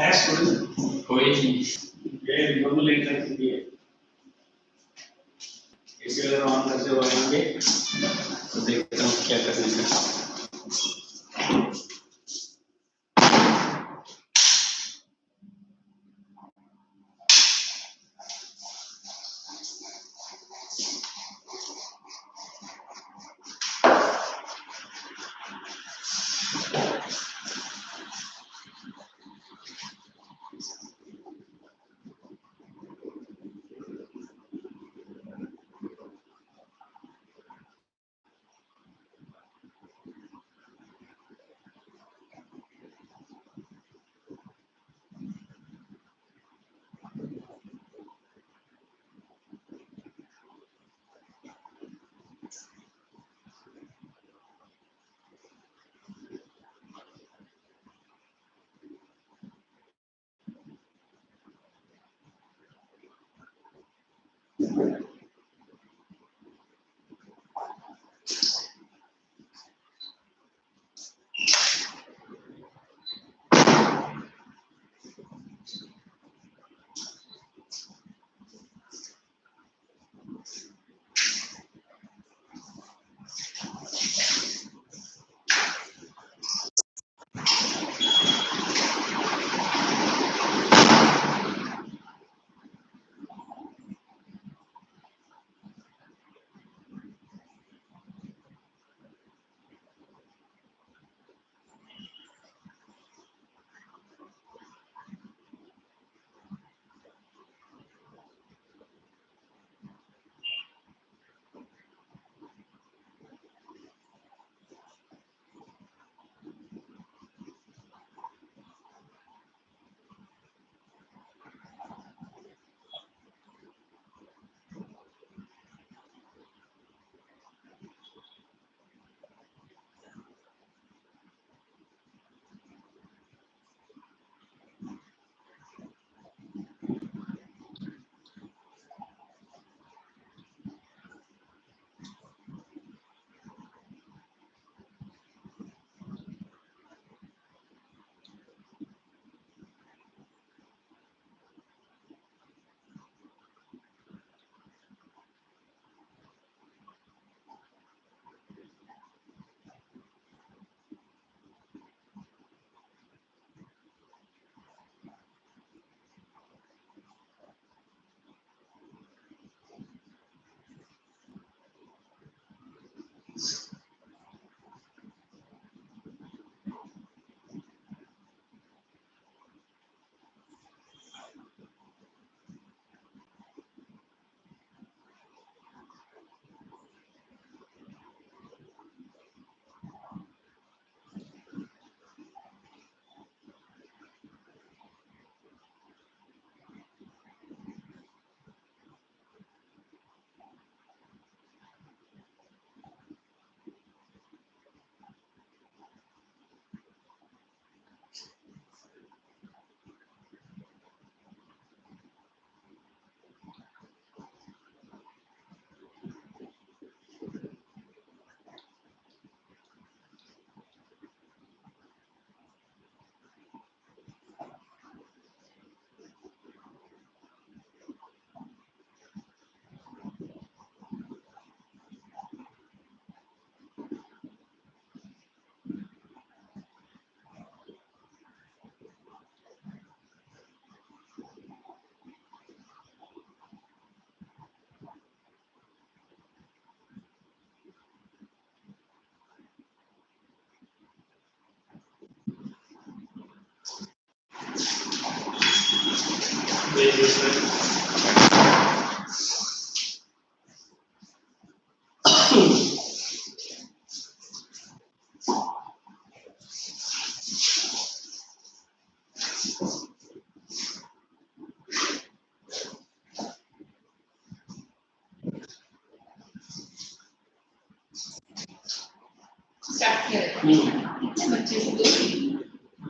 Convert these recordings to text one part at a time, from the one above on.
है स्टूडेंट कोई नहीं ये नॉर्मल इंटर के लिए इसे अगर ऑन करते हो आएंगे तो देखता हूँ क्या करने का।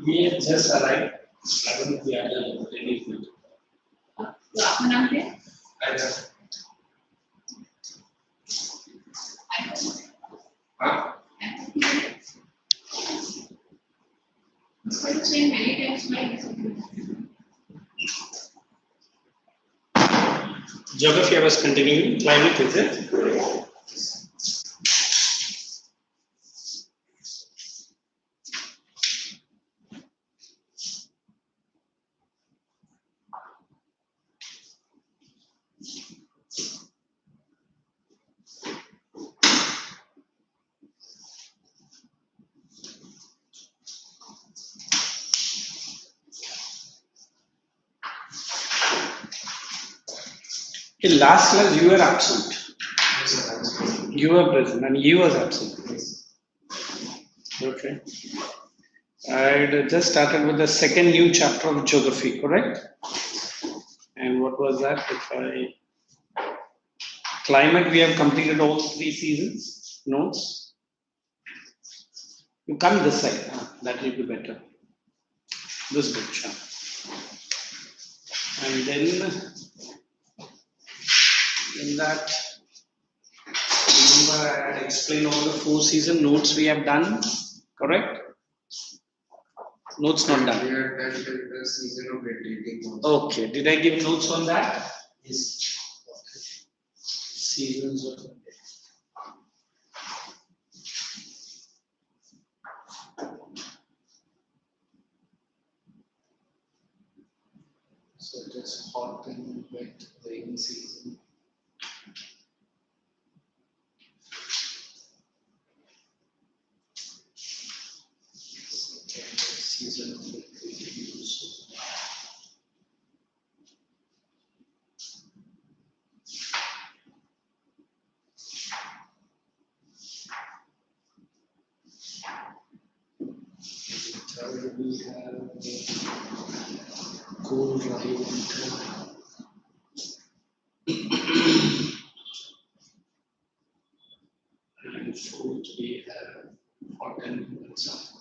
ये जस्ट अराइव लगन किया है रेडी फूड तो आपका नाम क्या है? हाँ So to change many times by Geography I was continuing. Climate is it? In last class, you were absent. You were present and he was absent. Okay. I just started with the second new chapter of geography, correct? And what was that? Climate, we have completed all 3 seasons. Notes. You come this side. That will be better. This picture. And then in that, remember I had explained all the 4 season notes we have done, correct? Notes not done. We have done the season of rotating. Okay, did I give notes on that? Yes. Okay. Seasons of so it is hot and wet rainy season. Season of use. Winter, we have cool, dry winter. And food, we have hot and summer.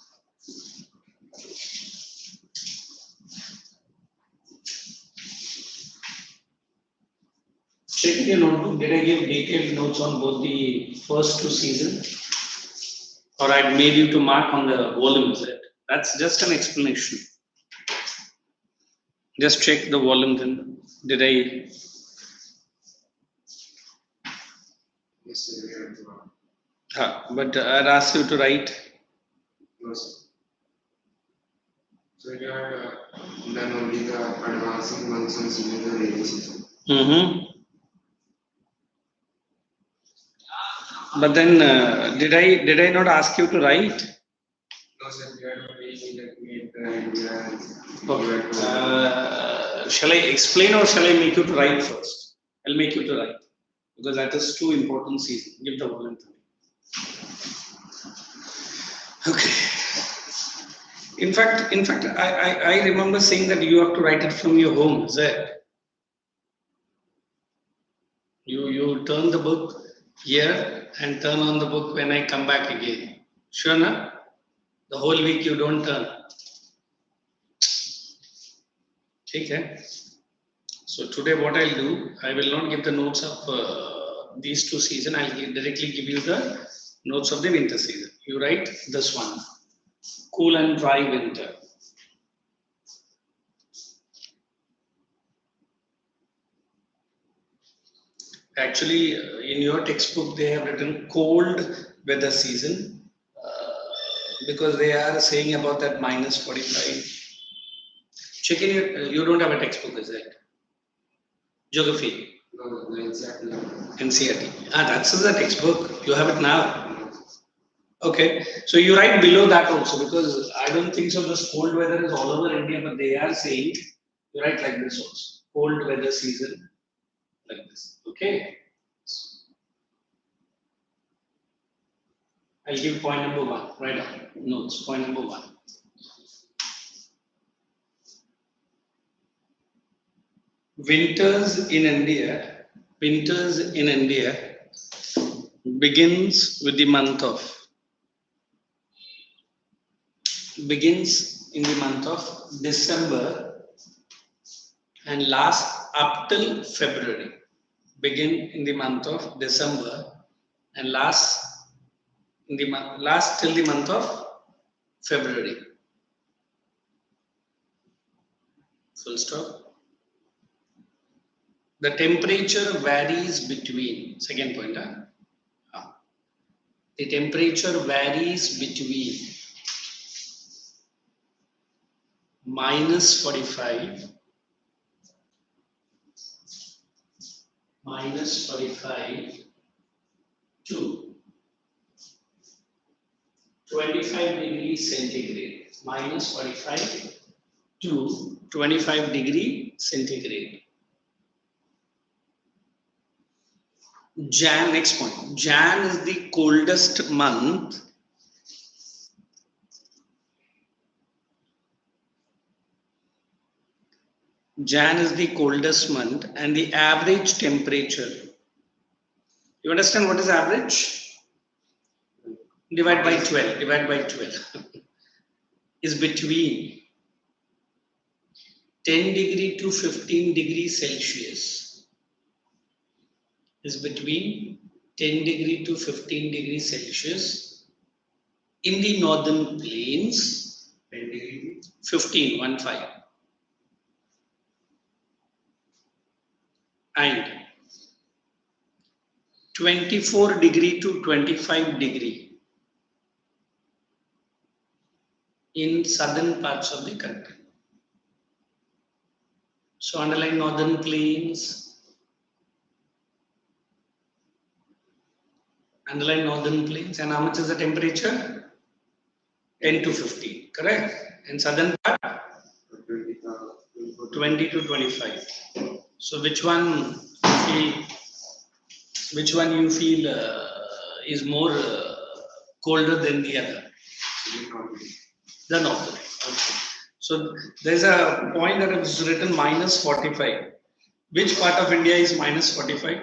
Check in your notebook. Did I give detailed notes on both the first 2 seasons? Or I made you to mark on the volumes there? That's just an explanation. Just check the volume then. Did I? Yes, sir, we have to. But I'd ask you to write. No, sir. So you have done only the advancing monsoon season, the rainy season. But then, did I not ask you to write? No, sir, we have only made the idea. Okay. Shall I explain or shall I make you to write first? I'll make you to write because that is too important season. Give the volume to me. Okay. In fact, I remember saying that you have to write it from your home. Is that? You turn the book here and turn on the book when I come back again. Sure, na? The whole week you don't turn. Okay. So today what I'll do, I will not give the notes of these 2 seasons. I'll directly give you the notes of the winter season. You write this one. Cool and dry winter. Actually, in your textbook, they have written cold weather season because they are saying about that minus 45. Check in your, you don't have a textbook, is it? Geography. No, exactly. NCERT. That's the textbook. You have it now. Okay. So you write below that also because I don't think so. This cold weather is all over India, but they are saying you write like this also. Cold weather season, like this. Okay. I'll give point number 1. Write down notes. Point number 1. Winters in India begins in the month of December and lasts up till February. Begin in the month of December and last till the month of February. Full stop. The temperature varies between, second point, the temperature varies between -45 to 25 degrees centigrade. -45 to 25 degree centigrade. Next point. Jan is the coldest month. Jan is the coldest month and the average temperature. You understand what is average? Divide by 12. Divide by 12. Is between 10 degree to 15 degrees Celsius. Is between 10 degree to 15 degrees Celsius in the northern plains. 10 degree. 15. And 24 degree to 25 degree in southern parts of the country. So underline northern plains. Underline northern plains. And how much is the temperature? 10 to 15. Correct? And southern part? 20 to 25. So which one you feel is more colder than the other? The northern. Okay. So there's a point that is written -45. Which part of India is -45?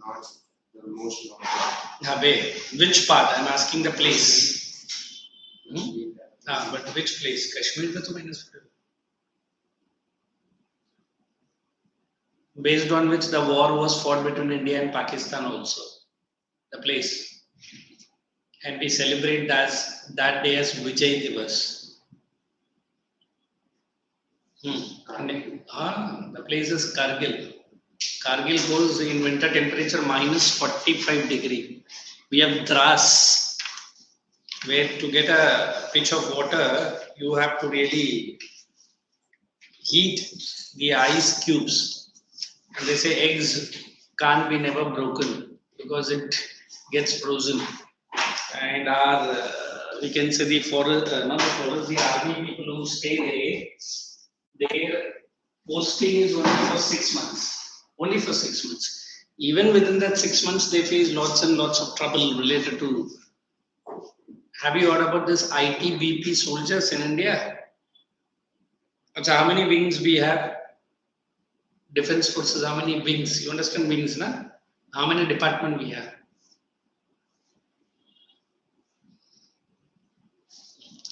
Not the most north. Which part? I'm asking the place. But which place? Kashmir is -45. Based on which the war was fought between India and Pakistan also. The place. And we celebrate that day as Vijay Divas. The place is Kargil. Kargil goes in winter temperature -45 degree. We have Dras, where to get a pitch of water, you have to really heat the ice cubes. And they say eggs can't be never broken because it gets frozen. And we can say the forest, not the forest, the army people who stay there, their posting is only for 6 months. Only for 6 months. Even within that 6 months, they face lots and lots of trouble related to. Have you heard about this ITBP soldiers in India? So how many wings we have? Defense forces, how many wings? You understand wings, na? How many departments we have?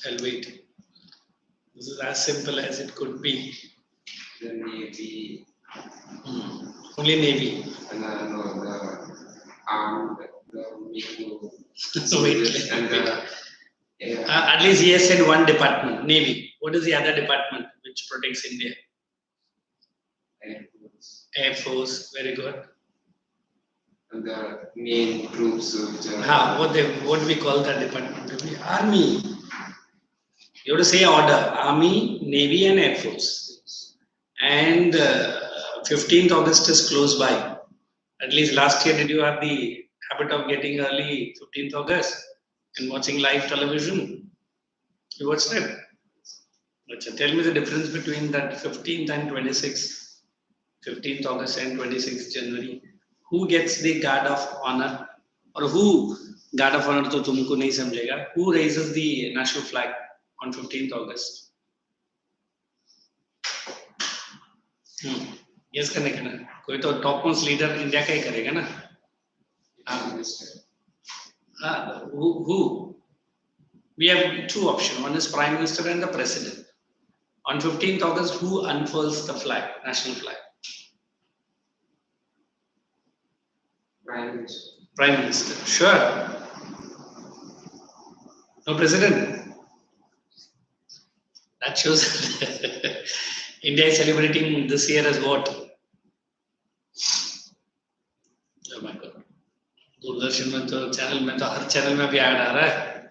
I'll wait. This is as simple as it could be. The Navy. Only Navy. And the armed, the Navy. Wait. And the at least he has said one department, Navy. What is the other department which protects India? Air Force. Air Force, very good. And the main troops which are. What do we call that department? Army. You have to say order: Army, Navy, and Air Force. And 15th August is close by. At least last year, did you have the habit of getting early 15th August and watching live television? You watched it? Tell me the difference between that 15th and 26th. 15th August and 26th January. Who gets the guard of honor? Or who guard of honor to tumko nahi samjhega? Who raises the national flag on 15th August? Yes, करने का ना कोई तो top most leader India का ही करेगा ना. Who? We have two options. One is Prime Minister and the President. On 15th August, who unfurls the flag, national flag? Prime Minister. Prime Minister. Sure. No President. That shows India is celebrating this year as what? Oh my God. Doordarshan में तो channel में तो हर channel में भी add आ रहा है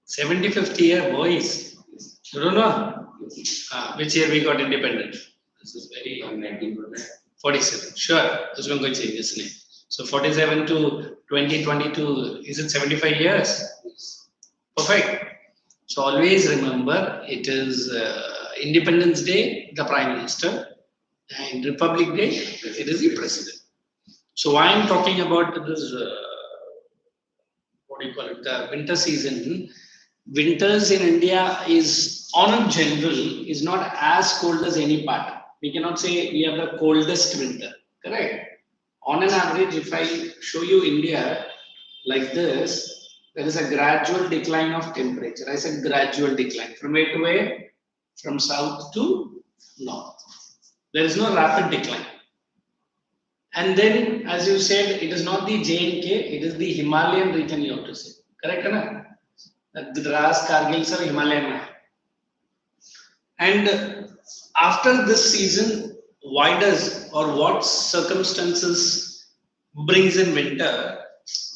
75th year boys. You don't know? Which year we got independent? This is very 47. Sure, there's no good changes name. So 47 to 2022, is it 75 years? Perfect. So always remember, it is Independence Day, the Prime Minister, and Republic Day, it is the President. So why I'm talking about this, what do you call it, the winter season. Winters in India is, on a general, is not as cold as any part. We cannot say we have the coldest winter, correct? On an average, if I show you India like this, there is a gradual decline of temperature. I said gradual decline. From where to where? From south to north. There is no rapid decline. And then, as you said, it is not the J&K, it is the Himalayan region you have to say. Correct, na? Dras, Kargil, sir, Himalayan. And after this season, why does or what circumstances brings in winter?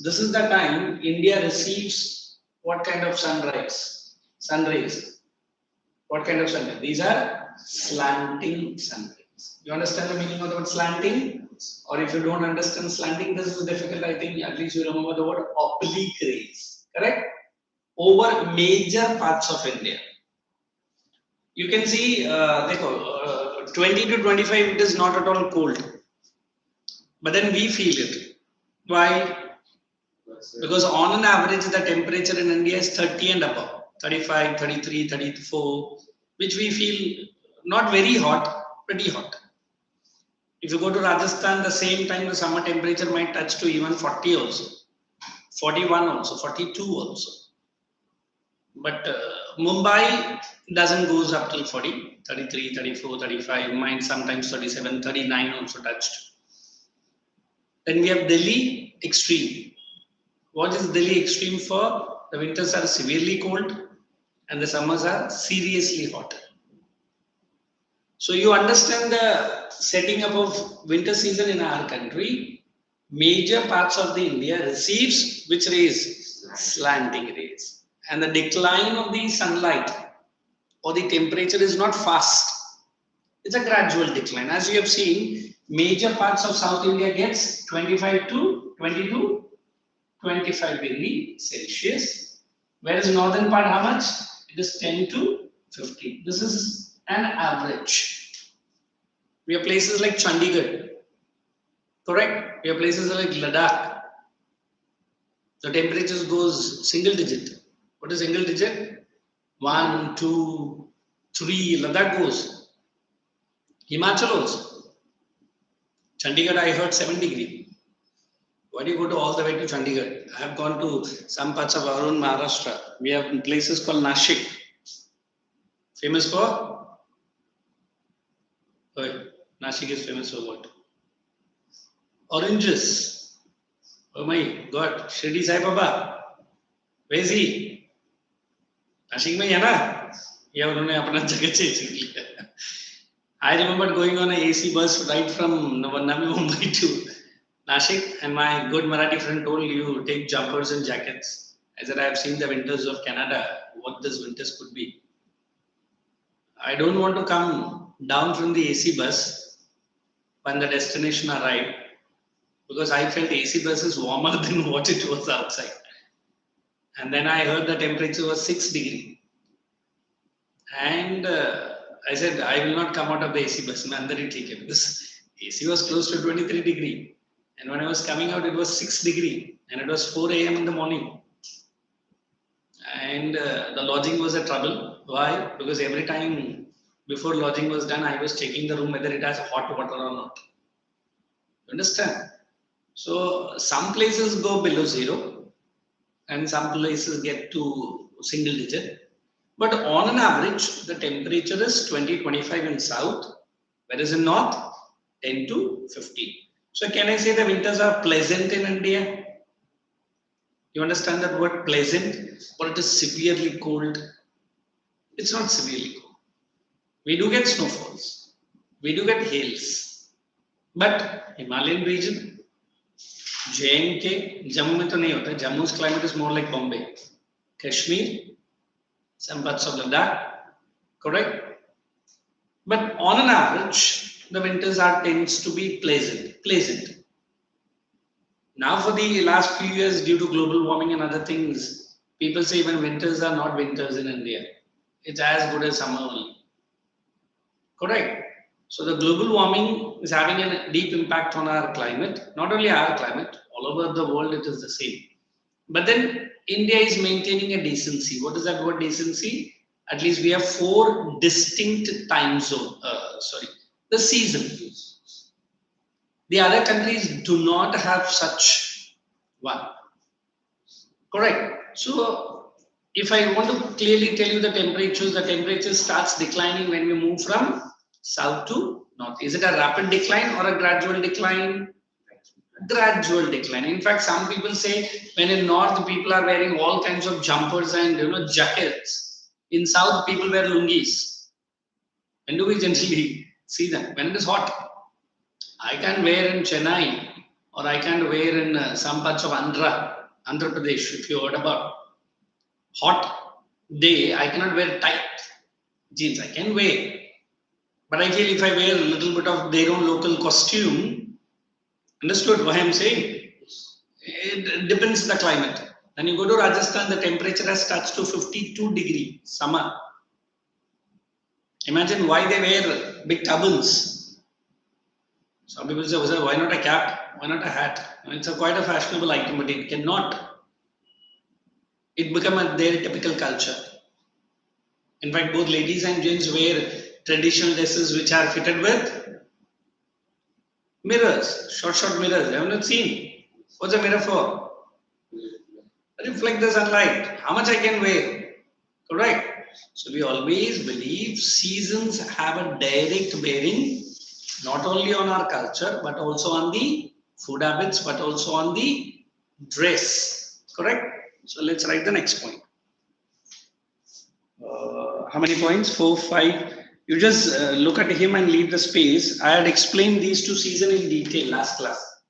This is the time India receives what kind of sun rays. What kind of sun rays? These are slanting sun rays. You understand the meaning of the word slanting? Or if you don't understand slanting, this is difficult. I think at least you remember the word oblique rays. Correct? Over major parts of India. You can see, 20 to 25, it is not at all cold. But then we feel it. Why? Because on an average, the temperature in India is 30 and above. 35, 33, 34, which we feel not very hot, pretty hot. If you go to Rajasthan, the same time the summer temperature might touch to even 40 also, 41 also, 42 also. But Mumbai doesn't goes up till 40, 33, 34, 35, might sometimes 37, 39 also touched. Then we have Delhi extreme. What is Delhi extreme for? The winters are severely cold and the summers are seriously hot. So you understand the setting up of winter season in our country. Major parts of the India receives which rays? Slanting rays. And the decline of the sunlight or the temperature is not fast. It's a gradual decline. As you have seen, major parts of South India gets 25 to 22, 25 degrees Celsius. Whereas northern part, how much? It is 10 to 15. This is an average. We have places like Chandigarh. Correct? We have places like Ladakh. The temperatures goes single digit. What is single digit? 1, 2, 3. Ladakh goes. Himachal also. Chandigarh, I heard 7 degree. Why do you go to all the way to Chandigarh? I have gone to some parts of our own Maharashtra. We have places called Nashik. Famous for? Nashik is famous for what? Oranges. Oh my God. Shirdi Sai Baba. Where is he? Nashik mein hai na? Yeah, unhone apna jagah change kiya. I remember going on an AC bus right from Navi Mumbai to Nashik, and my good Marathi friend told you take jumpers and jackets. I said I have seen the winters of Canada. What these winters could be. I don't want to come down from the AC bus when the destination arrived, because I felt AC bus is warmer than what it was outside. And then I heard the temperature was 6 degrees. And I said, I will not come out of the AC bus. Because AC was close to 23 degrees. And when I was coming out, it was 6 degrees. And it was 4 a.m. in the morning. And the lodging was a trouble. Why? Because every time before lodging was done, I was checking the room whether it has hot water or not. You understand? So some places go below 0. And some places get to single digit. But on an average, the temperature is 20-25 in south, whereas in north, 10 to 15. So can I say the winters are pleasant in India? You understand that word pleasant? Or it is severely cold? It's not severely cold. We do get snowfalls. We do get hails. But Himalayan region, J&K, Jammu में तो नहीं होता. Jammu's climate is more like Bombay. Kashmir, some parts of Ladakh, correct? But on an average, the winters tends to be pleasant. Now for the last few years, due to global warming and other things, people say even winters are not winters in India. It's as good as summer only. Correct. So the global warming is having a deep impact on our climate. Not only our climate, all over the world it is the same. But then India is maintaining a decency. What is that word decency? At least we have 4 distinct time zone. The season. The other countries do not have such one. Correct. So if I want to clearly tell you the temperature starts declining when we move from south to north. Is it a rapid decline or a gradual decline? Gradual decline. In fact, some people say when in north people are wearing all kinds of jumpers and jackets. In south people wear lungis. When do we generally see them? When it is hot. I can wear in Chennai or I can wear in some parts of Andhra Pradesh, if you heard about. Hot day, I cannot wear tight jeans. I can wear. But I feel if I wear a little bit of their own local costume, understood what I'm saying? It depends the climate. When you go to Rajasthan, the temperature has touched to 52 degree summer. Imagine why they wear big turbans. Some people say, why not a cap? Why not a hat? It's quite a fashionable item, but it cannot. It become their typical culture. In fact, both ladies and gents wear traditional dresses which are fitted with mirrors, short mirrers. You have not seen. What's a mirror for? Reflect the sunlight. How much I can wear? Correct. So we always believe seasons have a direct bearing not only on our culture but also on the food habits but also on the dress. Correct. So let's write the next point. How many points? 4, 5. You just look at him and leave the space. I had explained these 2 seasons in detail last class.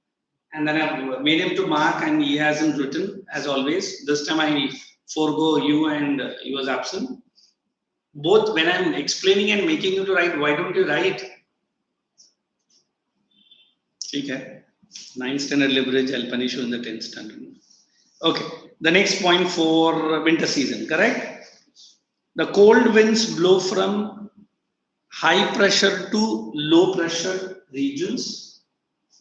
And then I made him to mark and he hasn't written as always. This time I forego you and he was absent. Both when I'm explaining and making you to write, why don't you write? Okay. 9th standard leverage, I'll punish you in the 10th standard. Okay. The next point for winter season, correct? The cold winds blow from high pressure to low pressure regions.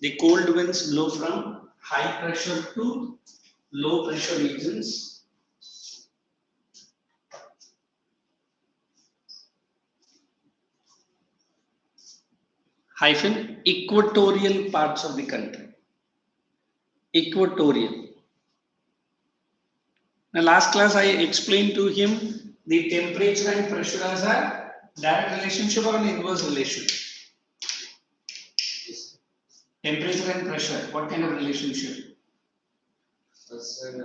The cold winds blow from high pressure to low pressure regions. Hyphen equatorial parts of the country. Equatorial. Now, last class I explained to him the temperature and pressure as a direct relationship or an inverse relationship. Temperature and pressure, what kind of relationship?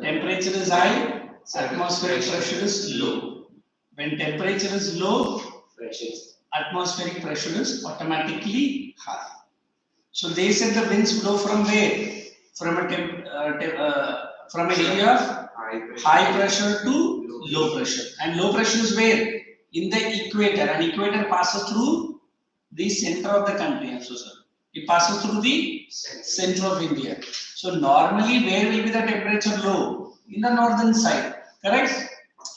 Temperature is high, atmospheric pressure is low. When temperature is low, atmospheric pressure is automatically high. So they said the winds blow from where? From an area of high pressure to low pressure. And low pressure is where? In the equator. And equator passes through the center of the country. I'm so sorry. It passes through the center of India. So normally where will be the temperature low? In the northern side. Correct?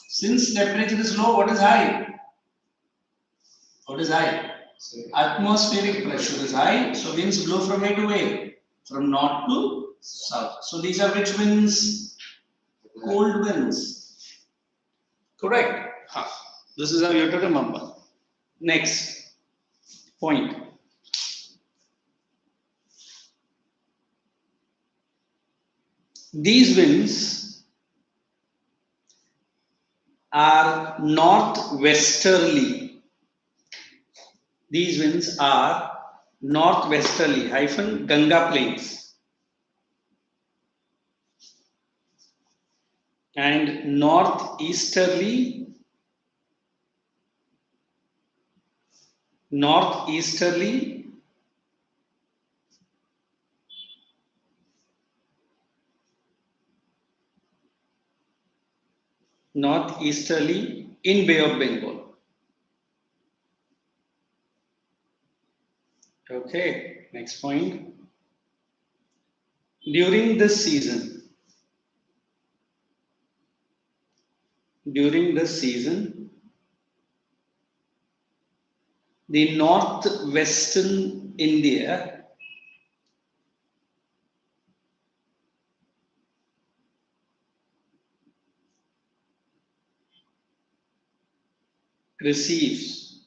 Since temperature is low, what is high? What is high? Atmospheric pressure is high. So winds blow from where to where? From north to south. So these are which winds? Cold winds. Correct. This is how you have to remember. Next point. These winds are northwesterly. These winds are northwesterly hyphen Ganga plains and northeasterly northeasterly, in Bay of Bengal. Okay, next point. During this season, the northwestern India receives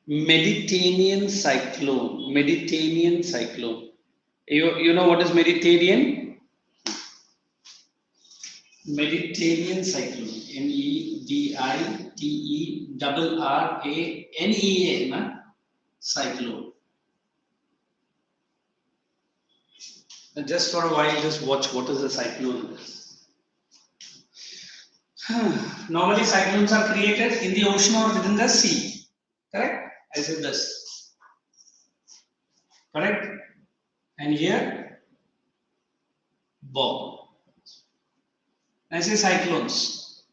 Mediterranean cyclone. You know what is Mediterranean? Mediterranean cyclone. Mediterranean cyclone. And just for a while, just watch what is a cyclone. Normally, cyclones are created in the ocean or within the sea. Correct? I said this. Correct? And here, bomb. I say cyclones.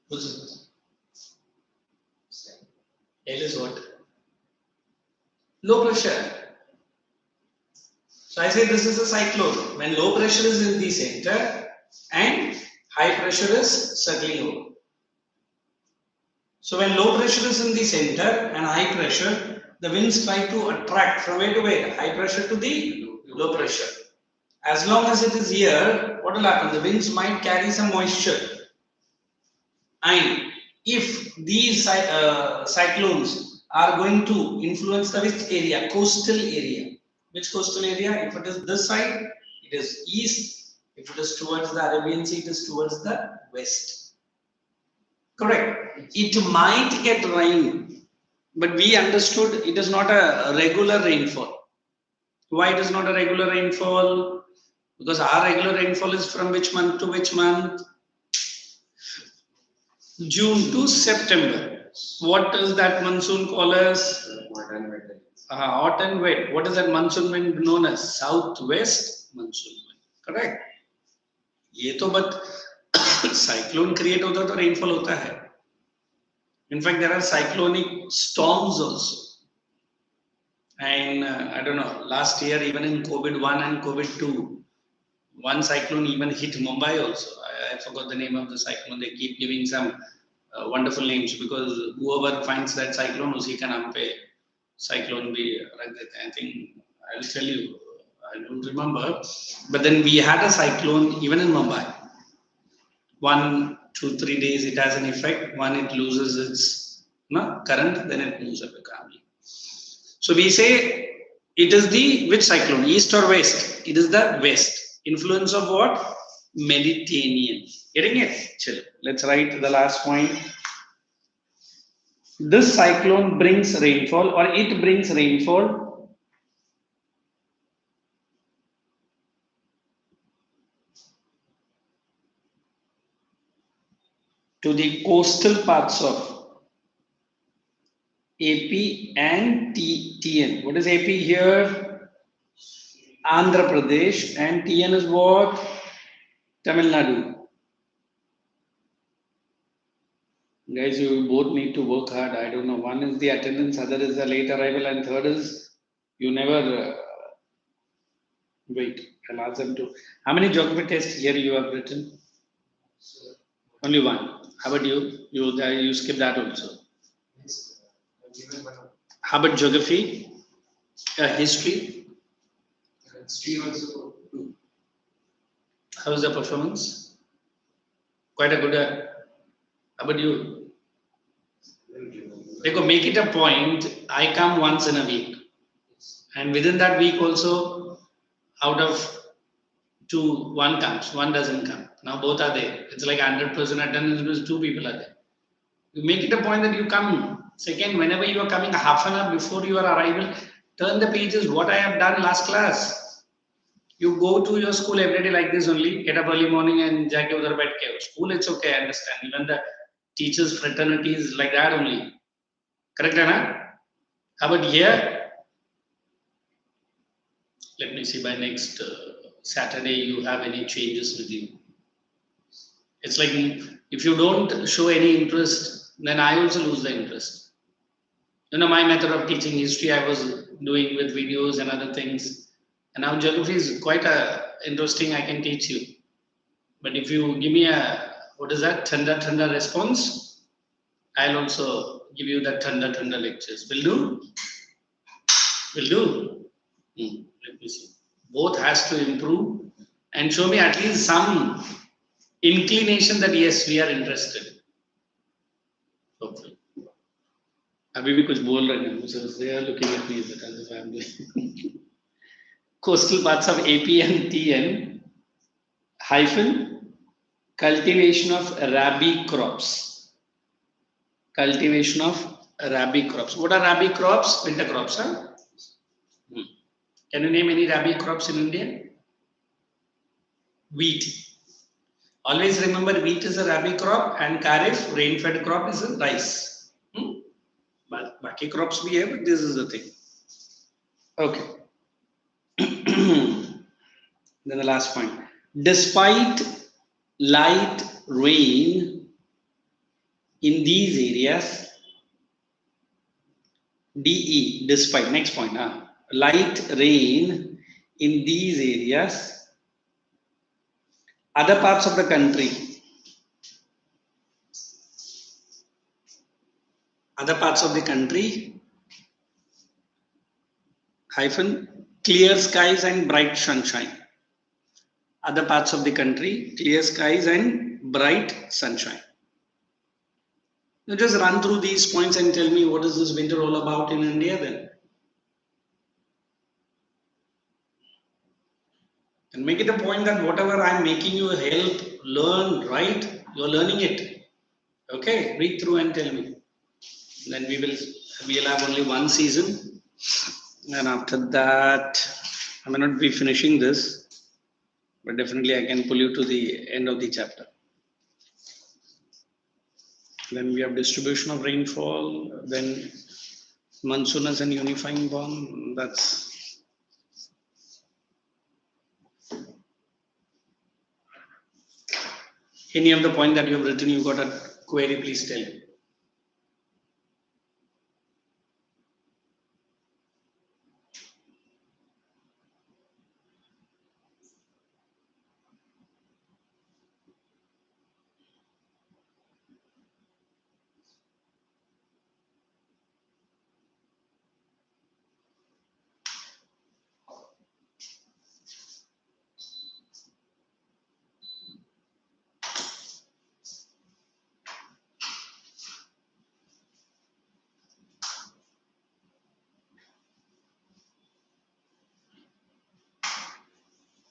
What's this? L is what? Low pressure. So I say this is a cyclone. When low pressure is in the center and high pressure is circling over. So when low pressure is in the center and high pressure, the winds try to attract from where to where? High pressure to the low pressure. As long as it is here, what will happen? The winds might carry some moisture. And if these cyclones are going to influence the which area? Coastal area. Which coastal area? If it is this side, it is east. If it is towards the Arabian Sea, it is towards the west. Correct. It might get rain, but we understood it is not a regular rainfall. Why it is not a regular rainfall? Because our regular rainfall is from which month to which month? June to September. What does that monsoon call as? Hot and wet. What is that monsoon wind known as? Southwest monsoon wind. Correct. ये तो but cyclone create होता तो rainfall होता है. In fact, there are cyclonic storms also. And I don't know, last year even in COVID-1 and COVID-2, one cyclone even hit Mumbai also. I forgot the name of the cyclone. They keep giving some wonderful names because whoever finds that cyclone, usi ka naam pe cyclone bhi rakh dete hain. I think I'll tell you, I don't remember. But then we had a cyclone even in Mumbai. 1, 2, 3 days it has an effect. One, it loses its current, then it moves up calmly. So we say it is the which cyclone, east or west? It is the west. Influence of what? Mediterranean. Getting it? Chill. Let's write the last point. This cyclone brings rainfall, or it brings rainfall to the coastal parts of AP and TN. What is AP here? Andhra Pradesh. And TN is what? Tamil Nadu. Guys, you both need to work hard. I don't know. One is the attendance, other is the late arrival, and third is you never wait. I'll ask them to. How many geography tests here you have written? Only one. How about you? You skip that also. How about geography? History? History also. How is the performance? Quite a good. How about you? Make it a point. I come once in a week, and within that week also, out of 2, 1 comes, 1 doesn't come. Now both are there. It's like 100% attendance because 2 people are there. You make it a point that you come. Second, whenever you are coming half an hour before your arrival, turn the pages what I have done last class. You go to your school every day like this only, get up early morning and jaake udhar baith ke. School it's okay, I understand. Even the teachers fraternity is like that only. Correct, Anna? How about here? Let me see by next Saturday you have any changes with you. It's like if you don't show any interest, then I also lose the interest. You know, my method of teaching history I was doing with videos and other things. And now geography is quite interesting, I can teach you. But if you give me a, what is that, thanda response, I'll also give you that thanda lectures. Will do? Will do? Let me see. Both has to improve and show me at least some inclination that yes, we are interested. Hopefully. अभी भी कुछ बोल रहे हैं, so they are looking at me as if I am doing. Coastal parts of AP and TN hyphen cultivation of rabi crops. Cultivation of rabi crops. What are rabi crops? Winter crops, huh? Can you name any rabi crops in India? Wheat. Always remember wheat is a rabi crop and kharif, rain-fed crop, is a rice. But baki crops we have, but this is the thing. Okay. Then the last point. Despite light rain in these areas, DE, despite, next point, light rain in these areas, other parts of the country, hyphen clear skies and bright sunshine. Other parts of the country, clear skies and bright sunshine. Now just run through these points and tell me what is this winter all about in India then. And make it a point that whatever I'm making you help learn, right? You're learning it. Okay, read through and tell me. Then we'll have only one season. And after that, I may not be finishing this, but definitely I can pull you to the end of the chapter. Then we have distribution of rainfall, then monsoon as an unifying bond. That's any of the point that you have written, you got a query, please tell me.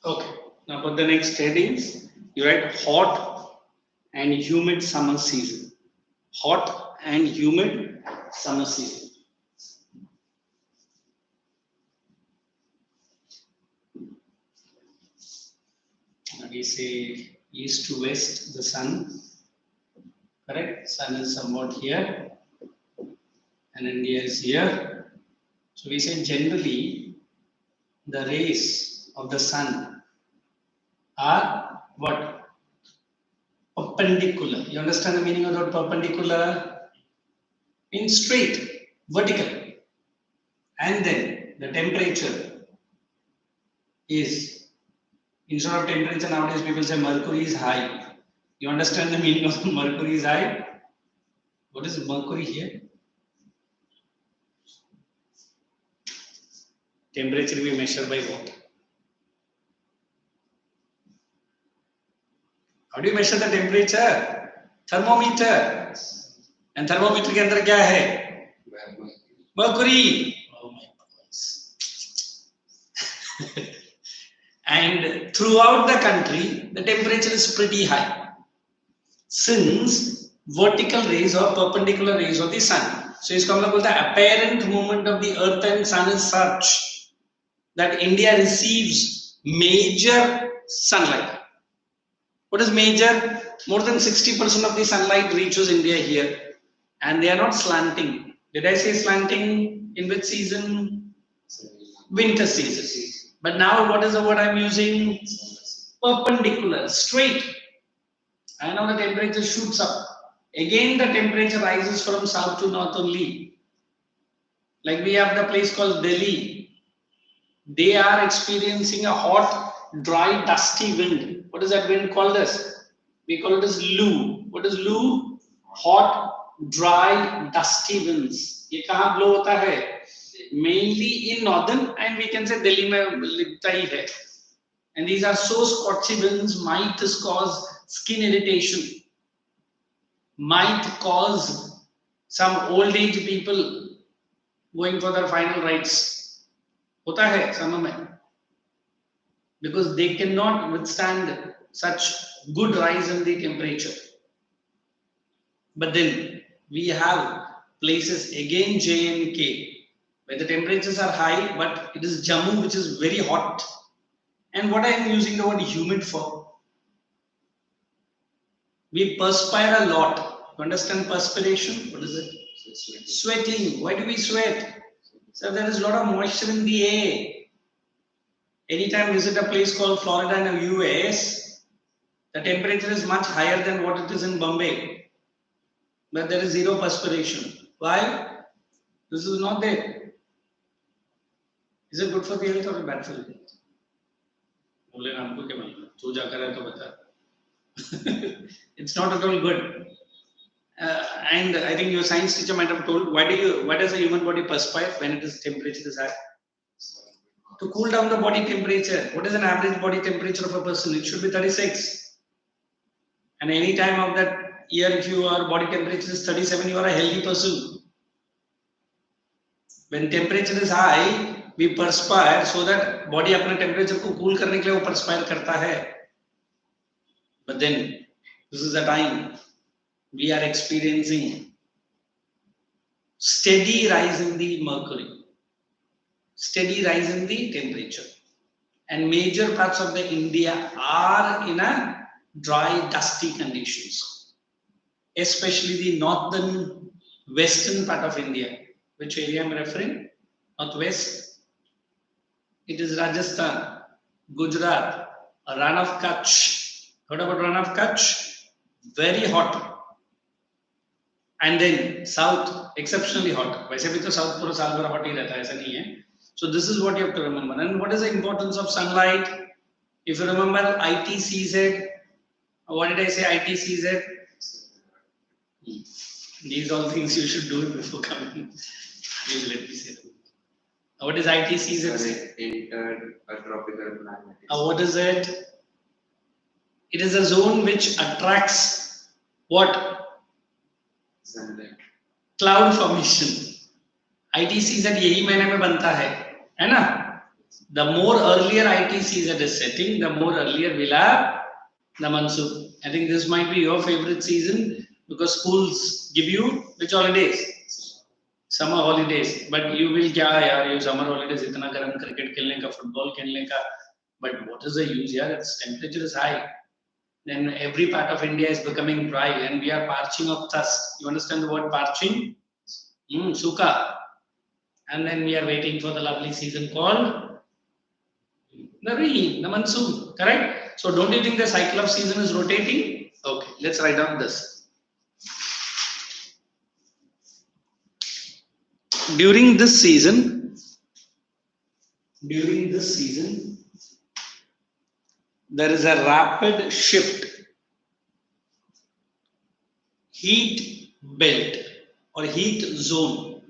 Okay, now for the next headings, you write hot and humid summer season. Hot and humid summer season. We say east to west, the sun, correct? Sun is somewhat here and India is here. So we say generally the rays of the sun are what? Perpendicular. You understand the meaning of the word perpendicular? Means straight, vertical. And then the temperature is, instead of temperature nowadays people say mercury is high. You understand the meaning of mercury is high? What is mercury here? Temperature we measure by what? How do you measure the temperature? Thermometer. And thermometer के अंदर क्या है? Mercury. Oh my goodness. And throughout the country, the temperature is pretty high. Since vertical rays or perpendicular rays of the sun. So इसको हम लोग बोलते हैं apparent movement of the earth and sun is such that India receives major sunlight. What is major? More than 60% of the sunlight reaches India here, and they are not slanting. Did I say slanting in which season? Winter season. But now what is the word I'm using? Perpendicular, straight. And now the temperature shoots up. Again, the temperature rises from south to north only. Like we have the place called Delhi. They are experiencing a hot, dry, dusty wind. What is that wind called as? We call it as Loo. What is Loo? Hot, dry, dusty winds. ये कहाँ blow होता है? Mainly in northern, and we can say Delhi में लिखता ही है. And these are so scorchy winds might cause skin irritation, might cause some old age people going for their final rites. होता है summer में, because they cannot withstand such good rise in the temperature. But then we have places again J&K where the temperatures are high, but it is Jammu which is very hot. And what I am using the word humid for? We perspire a lot. You understand perspiration? What is it? Sweating. Why do we sweat? So there is a lot of moisture in the air. Anytime visit a place called Florida in the US, the temperature is much higher than what it is in Bombay. But there is zero perspiration. Why? This is not there. Is it good for the health or bad for the health? It's not at all good. And I think your science teacher might have told, why does a human body perspire when it is temperature is high? To cool down the body temperature. What is an average body temperature of a person? It should be 36. And any time of that year, if your body temperature is 37, you are a healthy person. When temperature is high, we perspire so that body अपने temperature को cool करने के लिए वो perspire करता है. But then this is the time we are experiencing steady rise in the mercury, steady rise in the temperature, and major parts of the India are in a dry, dusty conditions, especially the northern, western part of India. Which area I'm referring? Northwest. It is Rajasthan, Gujarat, Rann of Kutch. Heard about Rann of Kutch? Very hot. And then south, exceptionally hot. वैसे भी तो south पूरा साल भर hot ही रहता है, ऐसा नहीं है. So this is what you have to remember. And what is the importance of sunlight? If you remember ITCZ, what did I say? ITCZ. These all things you should do before coming. Please let me say them. What is ITCZ? Intertropical climate. What is it? It is a zone which attracts what? Sunlight. Cloud formation. ITCZ यही महीने में बनता है ना? The more earlier ITCZ is setting, the more earlier we'll have the monsoon. I think this might be your favorite season because schools give you which holidays? Summer holidays. But you will क्या यार ये summer holidays इतना गर्म cricket खेलने का, football खेलने का. But what is the use यार? Its temperature is high. Then every part of India is becoming dry and we are parching of thirst. You understand the word parching? Suka. And then we are waiting for the lovely season called the rain, the monsoon. Correct? So don't you think the cycle of season is rotating? Okay, let's write down this. During this season, there is a rapid shift, heat belt or heat zone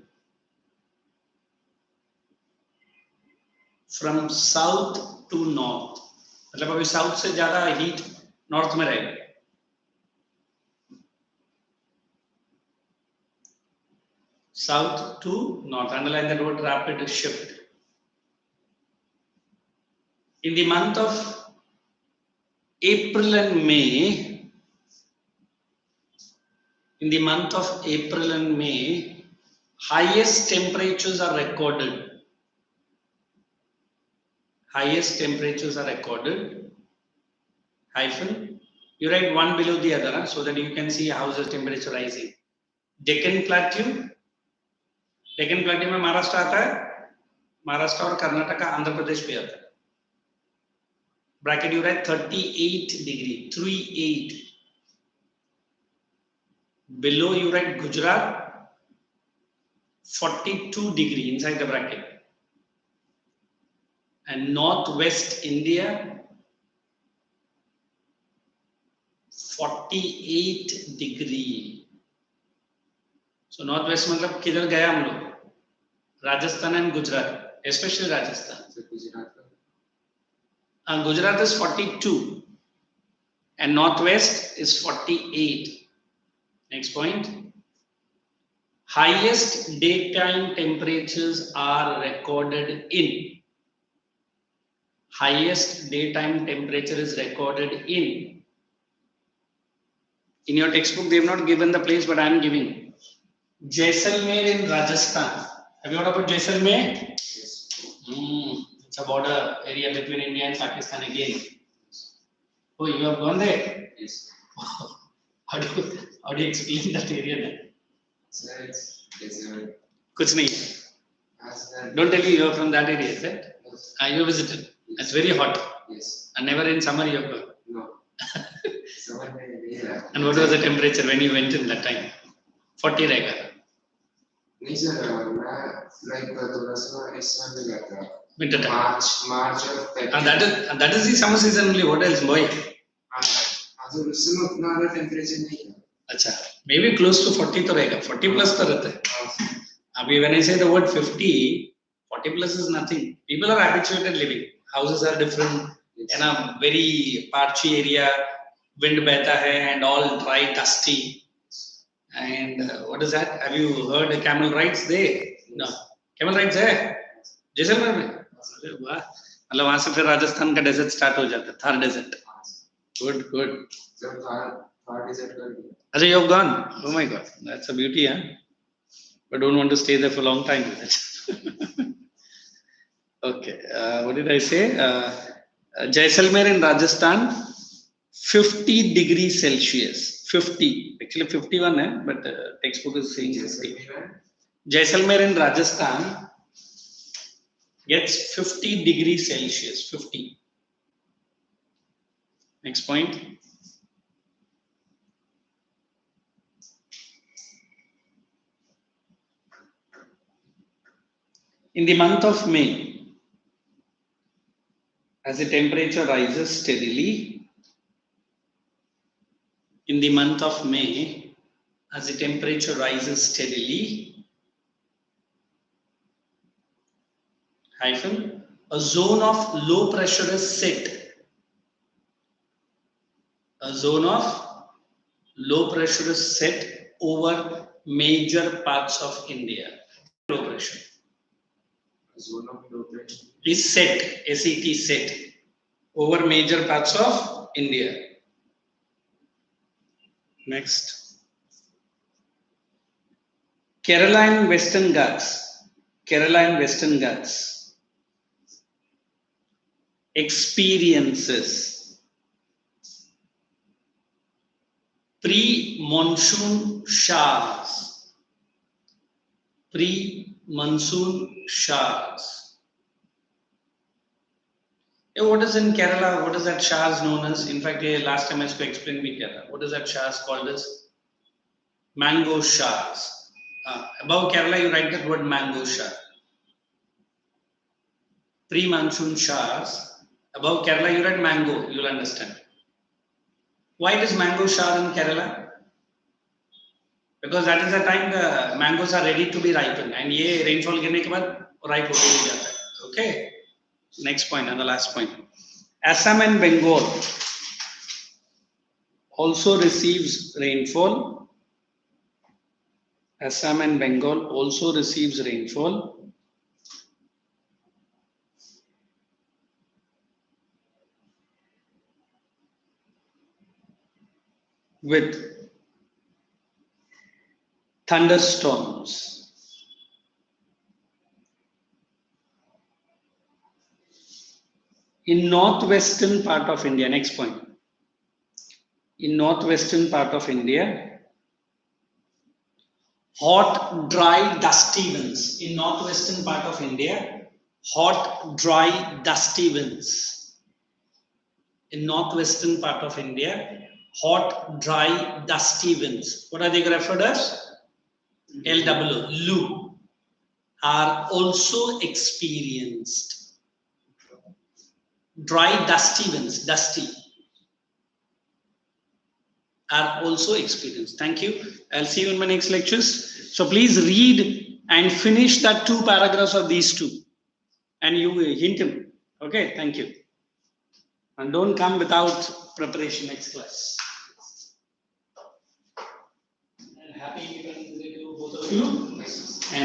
from south to north. मतलब अभी south से ज़्यादा heat north में रहेगा. South to north. Underline that word rapid shift. In the month of April and May, highest temperatures are recorded. highest temperatures are recorded, hyphen, you write one below the other, so that you can see how is the temperature rising. Deccan Plateau में महाराष्ट्र आता है, महाराष्ट्र और कर्नाटक आंध्र प्रदेश पे आता है. Bracket you write 38 degree, 38. Below you write Gujarat 42 degree inside the bracket. And northwest India 48 degree. So northwest मतलब किधर गया हम लोग? Rajasthan and Gujarat, especially Rajasthan. Gujarat is 42 and northwest is 48. Next point. Highest daytime temperatures are recorded in. Highest daytime temperature is recorded in. In your textbook, they have not given the place, but I am giving. Jaisalmer in Rajasthan. Have you heard about Jaisalmer? Yes. It's a border area between India and Pakistan again. Oh, you have gone there? Yes. How do you explain that area then? Sir, it's Kuch nahi. Don't tell me you are from that area, is it? Yes. You visited. It's very hot. Yes. And never in summer you have gone. No. Summer में yeah. And what was the temperature when you went in that time? 40 रहेगा. नहीं sir, मैं like थोड़ा सा इस समय में गया था. Winter time. March of February. And that is the summer season only. What else, boy? तो उस समय उतना ज़्यादा टेम्परेचर नहीं था. अच्छा, maybe close to 40 तो रहेगा. 40 plus तो रहता है. अभी when I say the word 50, 40 plus is nothing. People are habituated living. Houses are different. In a very parchy area, wind बहता है and all dry, dusty. And what is that? Have you heard camel rides there? No. Camel rides है? जैसलमेर में? अरे वाह. मतलब वहाँ से फिर राजस्थान का desert start हो जाता है. Thar desert. Good, good. जब Thar desert कर दिया. अच्छा, you have gone? Oh my God, that's a beauty, huh? But don't want to stay there for a long time, is it? Okay, what did I say? Jaisalmer in Rajasthan, 50 degrees Celsius. 50. Actually 51 hai, but textbook is saying 50. Jaisalmer in Rajasthan gets 50 degrees Celsius. 50. Next point. In the month of May, as the temperature rises steadily, in the month of May, as the temperature rises steadily, hyphen, a zone of low pressure is set. A zone of low pressure is set over major parts of India. Low pressure. Zone of low pressure is set, SET set, over major parts of India. Next. Kerala and Western Ghats. Kerala and Western Ghats experiences pre-monsoon showers. Pre-monsoon showers. What is in Kerala? What is that showers known as? In fact, last time I spoke explained me Kerala. What is that showers called as? Mango showers. Above Kerala, you write that word mango shower. Pre-monsoon showers. Above Kerala, you write mango. You'll understand. Why it is mango shower in Kerala? Because that is the time the mangoes are ready to be ripened, and ये rainfall गिरने के बाद ripe हो जाता है. Okay. Next point and the last point. Assam and Bengal also receives rainfall. Assam and Bengal also receives rainfall. With thunderstorms. In northwestern part of India, next point. In northwestern part of India, hot, dry, dusty winds. In northwestern part of India, hot, dry, dusty winds. In northwestern part of India, hot, dry, dusty winds. What are they referred as? LWO, Lu, are also experienced. Dry, dusty winds, dusty, are also experienced. Thank you. I'll see you in my next lectures. So please read and finish that 2 paragraphs of these 2. And you hint him. Okay, thank you. And don't come without preparation next class. And happy Independence Day to both of you.